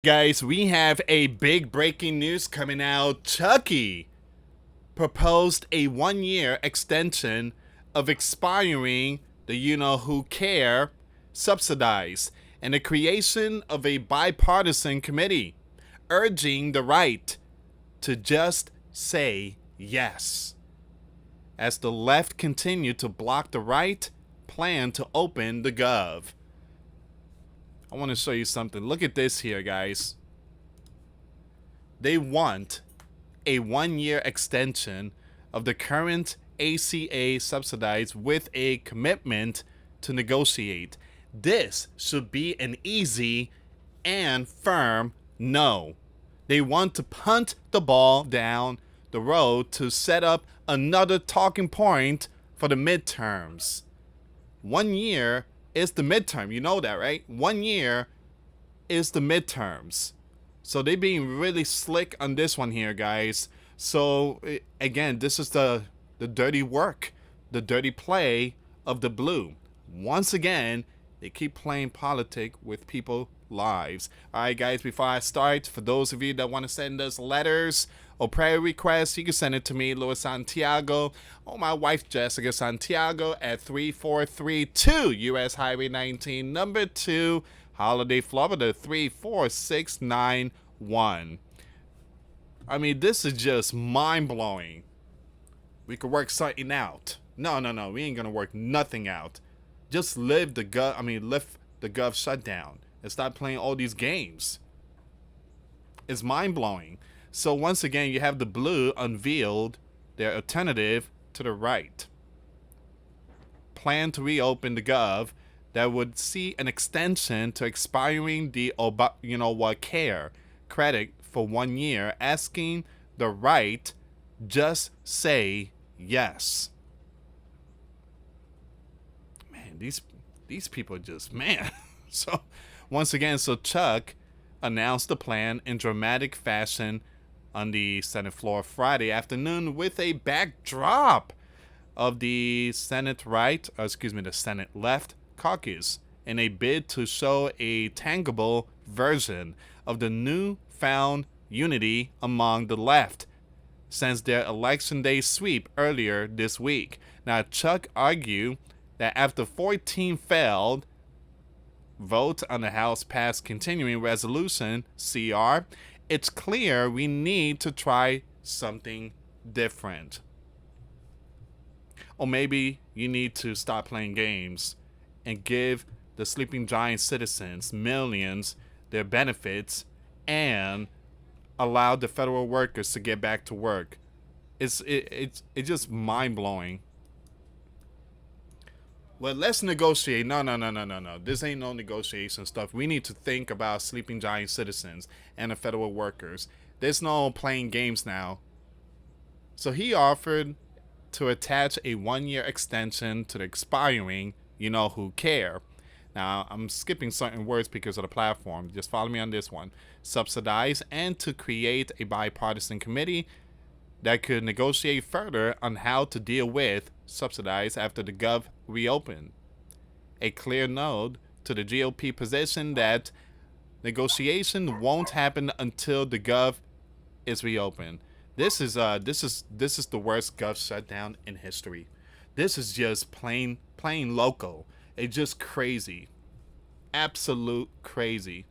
Guys, we have a big breaking news coming out. Chucky proposed a 1-year extension of expiring the you-know-who care subsidize and the creation of a bipartisan committee urging the right to just say yes. As the left continue to block the right plan to open the gov. I want to show you something. Look at this here, guys. They want a 1-year extension of the current ACA subsidies with a commitment to negotiate. This should be an easy and firm no. They want to punt the ball down the road to set up another talking point for the midterms. 1 year is the midterm. You know that, right? 1 year is the midterms. So they're being really slick on this one here, guys. So, again, this is the dirty work, the dirty play of the blue. Once again, they keep playing politics with people's lives. All right, guys, before I start, for those of you that want to send us letters or prayer requests, you can send it to me, US Santiago, or my wife, Jessica Santiago, at 3432 US Highway 19, number 2, Holiday, Florida, 34691. I mean, this is just mind-blowing. We could work something out. No, we ain't gonna work nothing out. Just lift the gov shutdown and stop playing all these games. It's mind-blowing. So once again, you have the blue unveiled their alternative to the right. Plan to reopen the gov that would see an extension to expiring the care credit for 1 year, asking the right just say yes. Man, these people just, man. So once again, Chuck announced the plan in dramatic fashion on the Senate floor Friday afternoon with a backdrop of the Senate left caucus in a bid to show a tangible version of the newfound unity among the left since their election day sweep earlier this week. Now, Chuck argued that after 14 failed votes on the House passed continuing resolution, CR, it's clear we need to try something different. Or maybe you need to stop playing games and give the sleeping giant citizens millions their benefits and allow the federal workers to get back to work. It's just mind-blowing. Well, let's negotiate. No. This ain't no negotiation stuff. We need to think about sleeping giant citizens and the federal workers. There's no playing games now. So he offered to attach a 1-year extension to the expiring you-know-who care. Now, I'm skipping certain words because of the platform. Just follow me on this one. Subsidize and to create a bipartisan committee that could negotiate further on how to deal with subsidize after the gov reopened. A clear nod to the GOP position that negotiation won't happen until the gov is reopened. This is the worst gov shutdown in history. This is just plain loco. It's just crazy. Absolute crazy.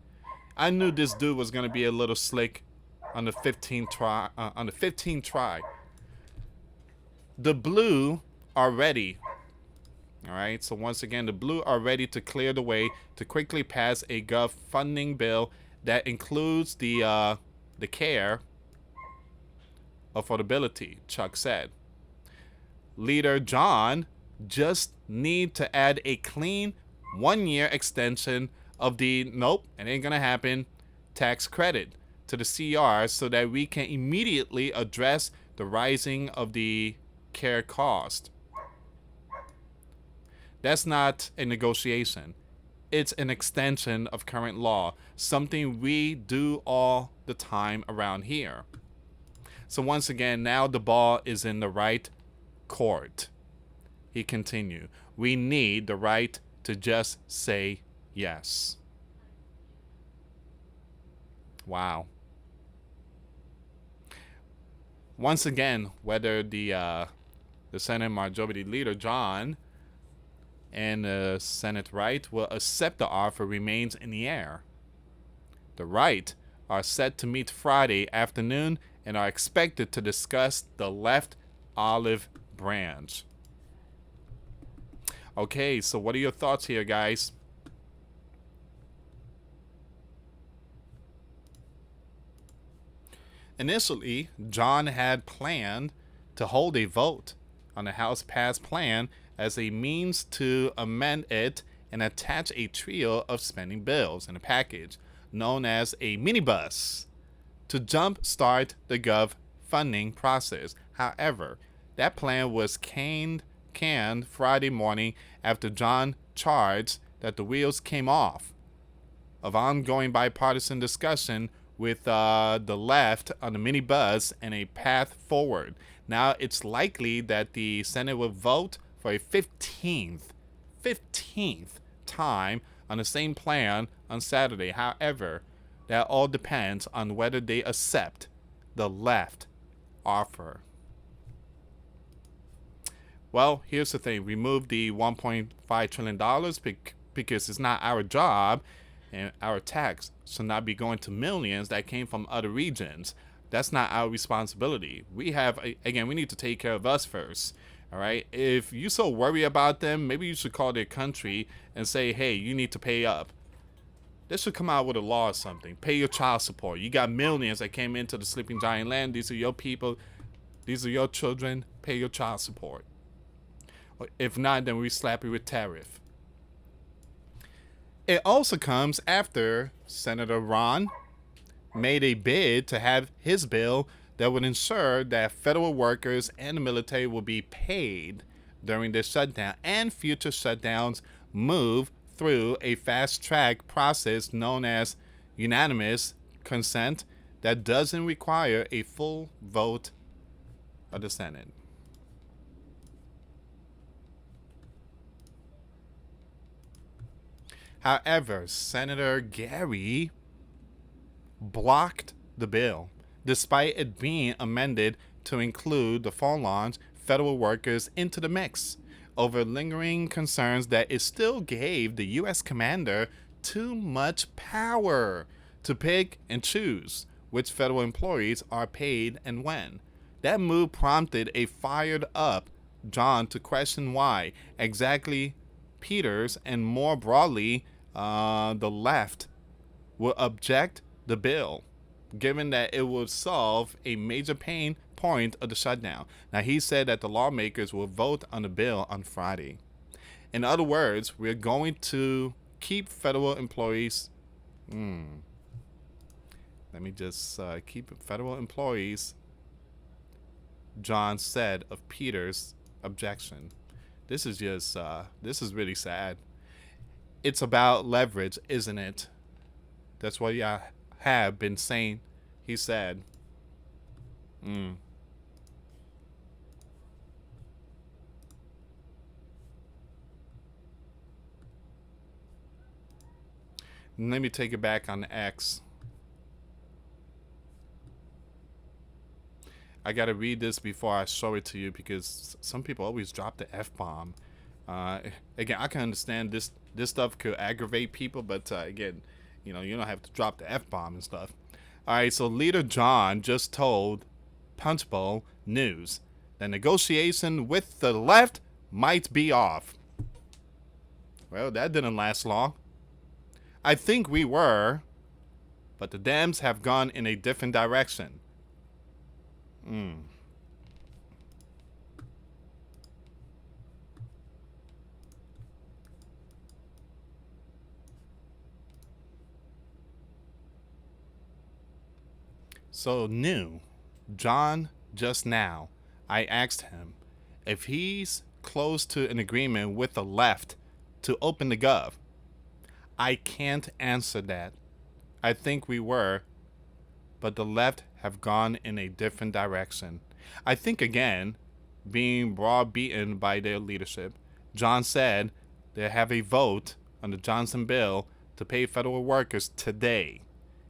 I knew this dude was gonna be a little slick on the 15th try. The blue are ready. All right. So once again, the blue are ready to clear the way to quickly pass a gov funding bill that includes the care affordability, Chuck said. Leader John just need to add a clean 1-year extension of the nope, it ain't gonna happen, tax credit to the CR so that we can immediately address the rising of the care cost. That's not a negotiation. It's an extension of current law, something we do all the time around here. So once again, now the ball is in the right court. He continued, we need the right to just say yes. Wow. Once again, whether the Senate Majority Leader John and the Senate right will accept the offer remains in the air. The right are set to meet Friday afternoon and are expected to discuss the left olive branch. Okay, so what are your thoughts here, guys? Initially, John had planned to hold a vote on the House passed plan as a means to amend it and attach a trio of spending bills in a package known as a minibus to jumpstart the gov funding process. However, that plan was canned Friday morning after John charged that the wheels came off of ongoing bipartisan discussion with the left on the minibus and a path forward. Now it's likely that the Senate will vote for a 15th time on the same plan on Saturday. However, that all depends on whether they accept the left offer. Well, here's the thing. Remove the $1.5 trillion because it's not our job, and our tax should not be going to millions that came from other regions. That's not our responsibility. We have, again, we need to take care of us first. All right. If you so worry about them, maybe you should call their country and say, hey, you need to pay up. They should come out with a law or something. Pay your child support. You got millions that came into the sleeping giant land. These are your people. These are your children. Pay your child support. If not, then we slap you with tariff. It also comes after Senator Ron made a bid to have his bill that would ensure that federal workers and the military will be paid during this shutdown and future shutdowns move through a fast-track process known as unanimous consent that doesn't require a full vote of the Senate. However, Senator Gary blocked the bill, despite it being amended to include the fallen federal workers into the mix, over lingering concerns that it still gave the U.S. commander too much power to pick and choose which federal employees are paid and when. That move prompted a fired-up John to question why exactly Peters and more broadly the left will object the bill, given that it will solve a major pain point of the shutdown. Now, he said that the lawmakers will vote on the bill on Friday. In other words, we're going to keep federal employees. Let me just keep federal employees, John said of Peters' objection. This is just, this is really sad. It's about leverage, isn't it? That's what I have been saying, he said. Let me take it back on X. I gotta read this before I show it to you because some people always drop the F-bomb. Again, I can understand this stuff could aggravate people, but again, you know, you don't have to drop the F-bomb and stuff. All right, so Leader John just told Punchbowl News that negotiation with the left might be off. Well, that didn't last long. I think we were, but the Dems have gone in a different direction. So new, John just now, I asked him if he's close to an agreement with the left to open the gov. I can't answer that. I think we were, but the left have gone in a different direction. I think, again, being browbeaten by their leadership, John said they have a vote on the Johnson bill to pay federal workers today.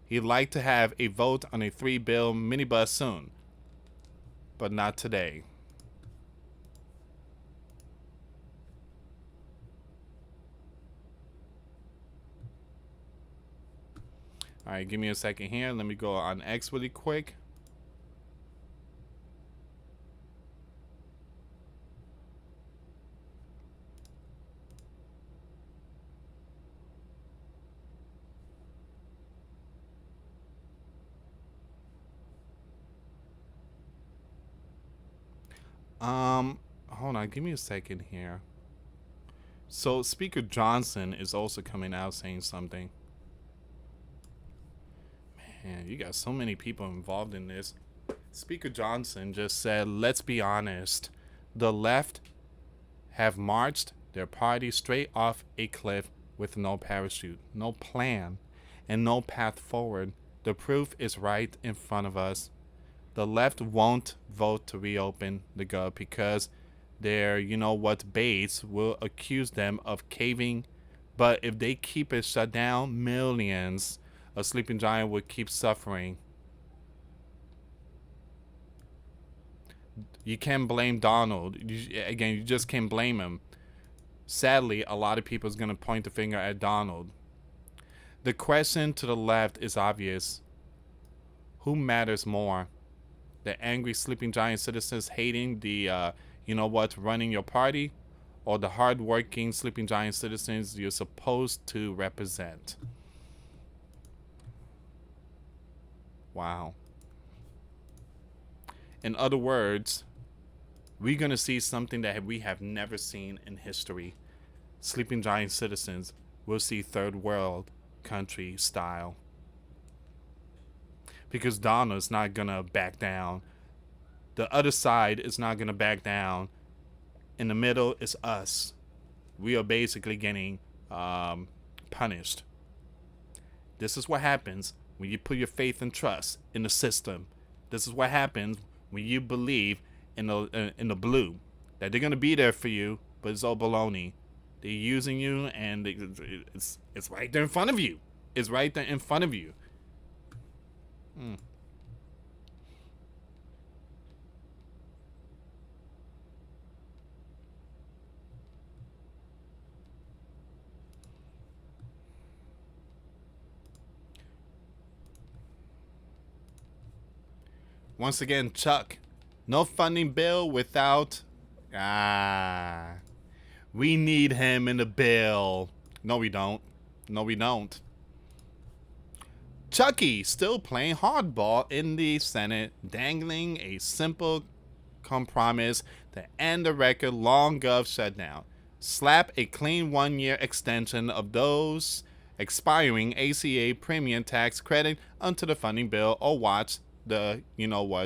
He'd like to have a vote on a 3-bill minibus soon, but not today. All right, give me a second here. Let me go on X really quick. Hold on, give me a second here. So Speaker Johnson is also coming out saying something. Man, you got so many people involved in this. Speaker Johnson just said, let's be honest. The left have marched their party straight off a cliff with no parachute, no plan, and no path forward. The proof is right in front of us. The left won't vote to reopen the gov because their, base will accuse them of caving. But if they keep it shut down, millions of sleeping giant would keep suffering. You can't blame Donald. You just can't blame him. Sadly, a lot of people is going to point the finger at Donald. The question to the left is obvious. Who matters more? The angry sleeping giant citizens hating the, running your party? Or the hardworking sleeping giant citizens you're supposed to represent? Wow. In other words, we're going to see something that we have never seen in history. Sleeping giant citizens will see third world country style. Because Donna's not going to back down. The other side is not going to back down. In the middle is us. We are basically getting punished. This is what happens when you put your faith and trust in the system. This is what happens when you believe in the blue, that they're gonna be there for you, but it's all baloney. They're using you, and it's right there in front of you. It's right there in front of you. Once again, Chuck, no funding bill without... we need him in the bill. No, we don't. No, we don't. Chucky still playing hardball in the Senate, dangling a simple compromise to end the record long gov shutdown. Slap a clean 1-year extension of those expiring ACA premium tax credit onto the funding bill, or watch the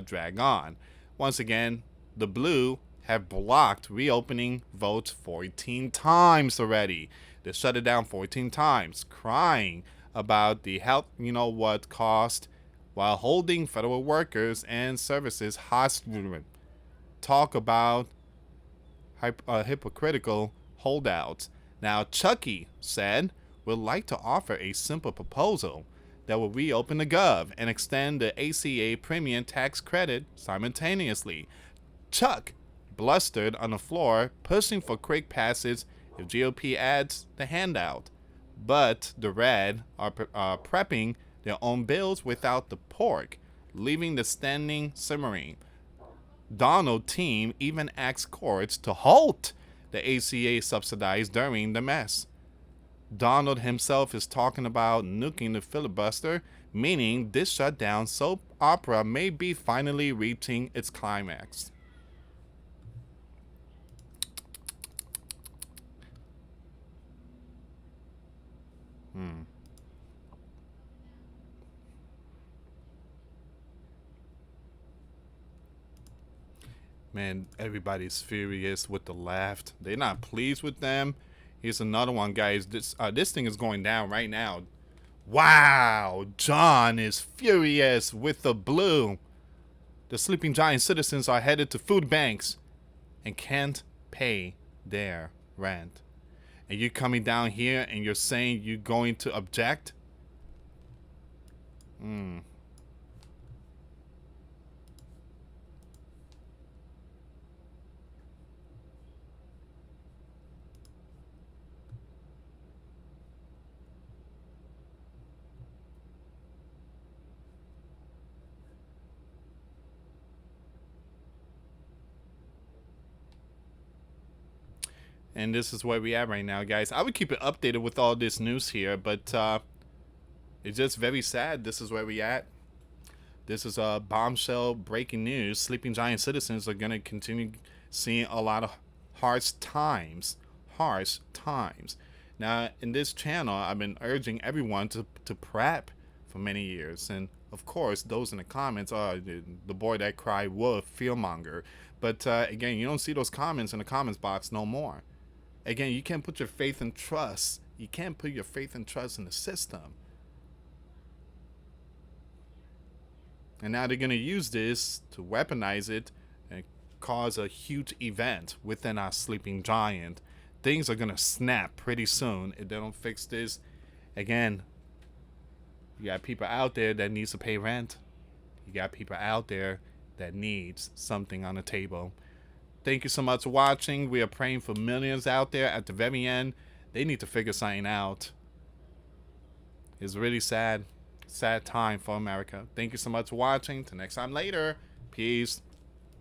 drag on. Once again, the blue have blocked reopening votes 14 times already. They shut it down 14 times, crying about the health cost while holding federal workers and services hostage. Talk about hypocritical holdouts. Now, Chucky said, would like to offer a simple proposal that will reopen the gov and extend the ACA premium tax credit simultaneously. Chuck blustered on the floor, pushing for quick passage if GOP adds the handout. But the Red are prepping their own bills without the pork, leaving the standing simmering. Donald team even asked courts to halt the ACA subsidized during the mess. Donald himself is talking about nuking the filibuster, meaning this shutdown soap opera may be finally reaching its climax. Man, everybody's furious with the left. They're not pleased with them. Here's another one, guys. This thing is going down right now. Wow, John is furious with the blue. The sleeping giant citizens are headed to food banks and can't pay their rent. And you're coming down here and you're saying you're going to object? Mm. And this is where we at right now, guys. I would keep it updated with all this news here, but it's just very sad. This is where we at. This is a bombshell breaking news. Sleeping Giant citizens are going to continue seeing a lot of harsh times. Harsh times. Now, in this channel, I've been urging everyone to prep for many years. And, of course, those in the comments are the boy that cried wolf, fearmonger. But, again, you don't see those comments in the comments box no more. Again, you can't put your faith and trust. You can't put your faith and trust in the system. And now they're going to use this to weaponize it and cause a huge event within our sleeping giant. Things are going to snap pretty soon if they don't fix this. Again, you got people out there that needs to pay rent. You got people out there that needs something on the table. Thank you so much for watching. We are praying for millions out there at the very end. They need to figure something out. It's really sad. Sad time for America. Thank you so much for watching. Till next time later. Peace.